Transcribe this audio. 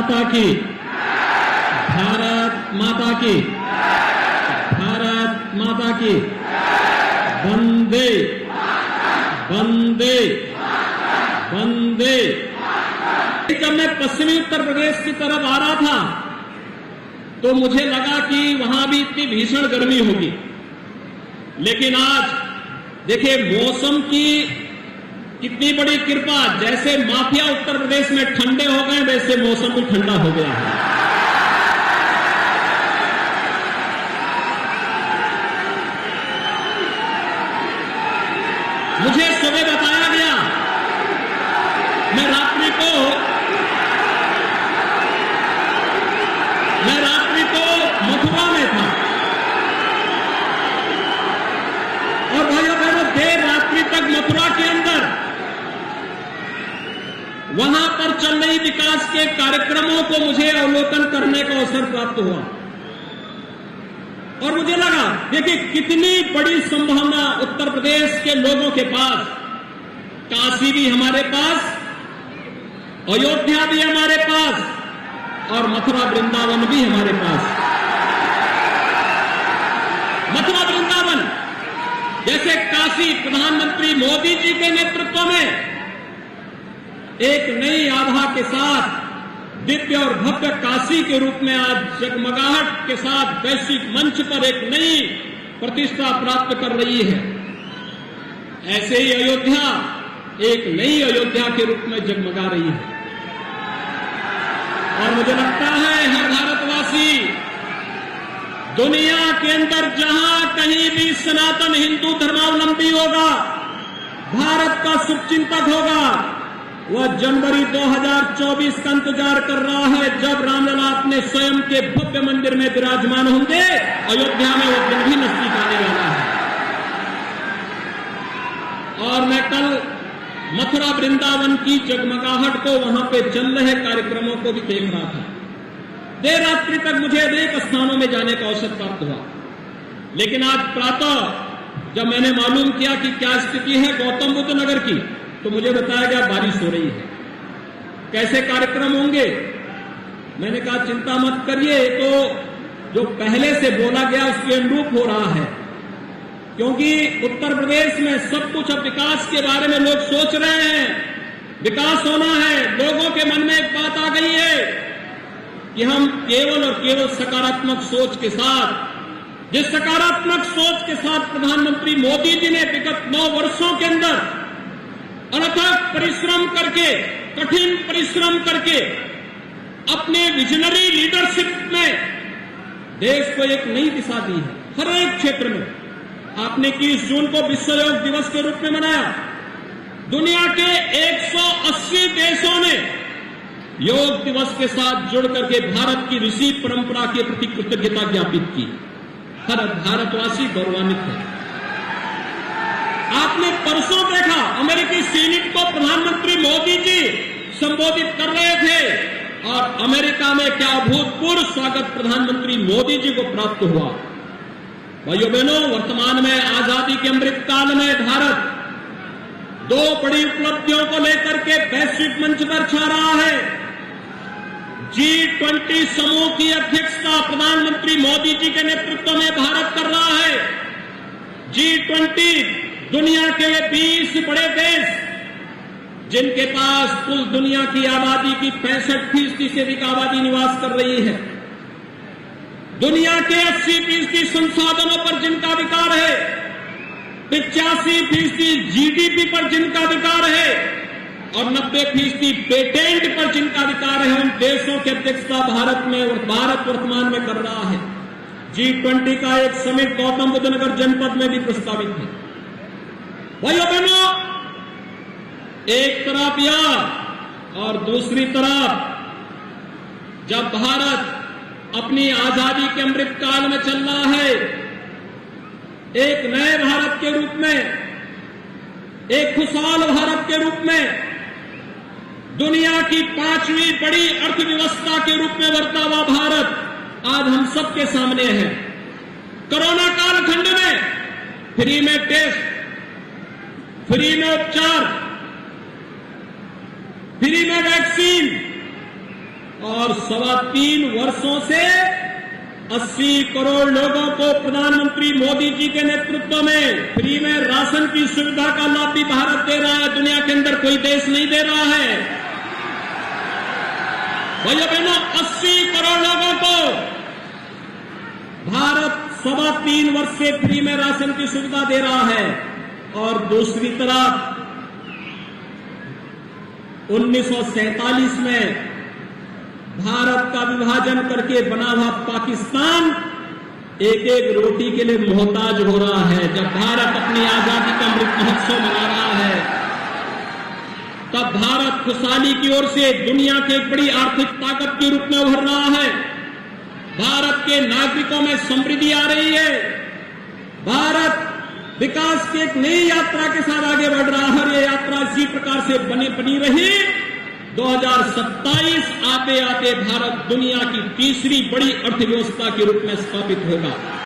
माता की, भारत माता की, भारत माता की, वंदे वंदे वंदे। जब मैं पश्चिमी उत्तर प्रदेश की तरफ आ रहा था तो मुझे लगा कि वहां भी इतनी भीषण गर्मी होगी, लेकिन आज देखिए मौसम की कितनी बड़ी कृपा। जैसे माफिया उत्तर प्रदेश में ठंडे हो गए, वैसे मौसम भी ठंडा हो गया है। मुझे सुबह बताया गया, मैं रात्रि को मथुरा में था और भाइयों बहनों देर रात्रि तक मथुरा के अंदर वहां पर चल रही विकास के कार्यक्रमों को मुझे अवलोकन करने का अवसर प्राप्त हुआ और मुझे लगा देखिए कितनी बड़ी संभावना उत्तर प्रदेश के लोगों के पास। काशी भी हमारे पास, अयोध्या भी हमारे पास और मथुरा वृंदावन भी हमारे पास। मथुरा वृंदावन जैसे काशी प्रधानमंत्री मोदी जी के नेतृत्व में एक नई आभा के साथ दिव्य और भव्य काशी के रूप में आज जगमगाहट के साथ वैश्विक मंच पर एक नई प्रतिष्ठा प्राप्त कर रही है। ऐसे ही अयोध्या एक नई अयोध्या के रूप में जगमगा रही है और मुझे लगता है हर भारतवासी दुनिया के अंदर जहां कहीं भी सनातन हिंदू धर्मावलंबी होगा, भारत का शुभचिंतक होगा, वह जनवरी 2024 का इंतजार कर रहा है जब रामलला अपने स्वयं के भव्य मंदिर में विराजमान होंगे। अयोध्या में वो दिन भी नजदीक आने वाला है। और मैं कल मथुरा वृंदावन की जगमगाहट को, वहां पे चल रहे कार्यक्रमों को भी देख रहा था। देर रात्रि तक मुझे अनेक स्थानों में जाने का अवसर प्राप्त हुआ, लेकिन आज प्रातः जब मैंने मालूम किया कि क्या स्थिति है गौतम बुद्ध नगर की, तो मुझे बताया गया बारिश हो रही है। कैसे कार्यक्रम होंगे? मैंने कहा चिंता मत करिए, तो जो पहले से बोला गया उसके अनुरूप हो रहा है, क्योंकि उत्तर प्रदेश में सब कुछ अब विकास के बारे में लोग सोच रहे हैं, विकास होना है। लोगों के मन में एक बात आ गई है कि हम केवल और केवल सकारात्मक सोच के साथ, जिस सकारात्मक सोच के साथ प्रधानमंत्री मोदी जी ने विगत 9 वर्षों के अंदर अनथक परिश्रम करके, कठिन परिश्रम करके अपने विजनरी लीडरशिप में देश को एक नई दिशा दी है। हर एक क्षेत्र में आपने 21 जून को विश्व योग दिवस के रूप में मनाया। दुनिया के 180 देशों ने योग दिवस के साथ जुड़ करके भारत की ऋषि परंपरा के प्रति कृतज्ञता ज्ञापित की। हर भारतवासी गौरवान्वित है। आपने परसों देखा अमेरिकी सीनेट को प्रधानमंत्री मोदी जी संबोधित कर रहे थे और अमेरिका में क्या अभूतपूर्व स्वागत प्रधानमंत्री मोदी जी को प्राप्त हुआ। भाइयों बहनों, वर्तमान में आजादी के अमृत काल में भारत 2 बड़ी उपलब्धियों को लेकर के वैश्विक मंच पर छा रहा है। G20 समूह की अध्यक्षता प्रधानमंत्री मोदी जी के नेतृत्व में भारत कर रहा है। G20 दुनिया के 20 बड़े देश जिनके पास कुल दुनिया की आबादी की 65% से अधिक आबादी निवास कर रही है, दुनिया के 80% संसाधनों पर जिनका अधिकार है, 85% जीडीपी पर जिनका अधिकार है और 90% पेटेंट पर जिनका अधिकार है, उन देशों की अध्यक्षता भारत वर्तमान में कर रहा है। G20 का एक समिट गौतम बुद्ध नगर जनपद में भी प्रस्तावित है। भाइयों बहनों, एक तरफ यह और दूसरी तरफ जब भारत अपनी आजादी के अमृत काल में चल रहा है, एक नए भारत के रूप में, एक खुशहाल भारत के रूप में, दुनिया की 5वीं बड़ी अर्थव्यवस्था के रूप में बढ़ता हुआ भारत आज हम सबके सामने है। कोरोना कालखंड में फ्री में टेस्ट, फ्री में उपचार, फ्री में वैक्सीन और और 3.25 वर्षों से 80 करोड़ लोगों को प्रधानमंत्री मोदी जी के नेतृत्व में फ्री में राशन की सुविधा का लाभ भी भारत दे रहा है। दुनिया के अंदर कोई देश नहीं दे रहा है। भाइयों बहनों, 80 करोड़ लोगों को भारत 3.25 वर्ष से फ्री में राशन की सुविधा दे रहा है। और दूसरी तरफ 1947 में भारत का विभाजन करके बना हुआ पाकिस्तान एक एक रोटी के लिए मोहताज हो रहा है। जब भारत अपनी आजादी का अमृत महोत्सव मना रहा है, तब भारत खुशहाली की ओर से दुनिया के एक बड़ी आर्थिक ताकत के रूप में उभर रहा है। भारत के नागरिकों में समृद्धि आ रही है। भारत विकास की एक नई यात्रा के साथ आगे बढ़ रहा है और ये यात्रा इसी प्रकार से बनी रही। 2027 आते आते भारत दुनिया की तीसरी बड़ी अर्थव्यवस्था के रूप में स्थापित होगा।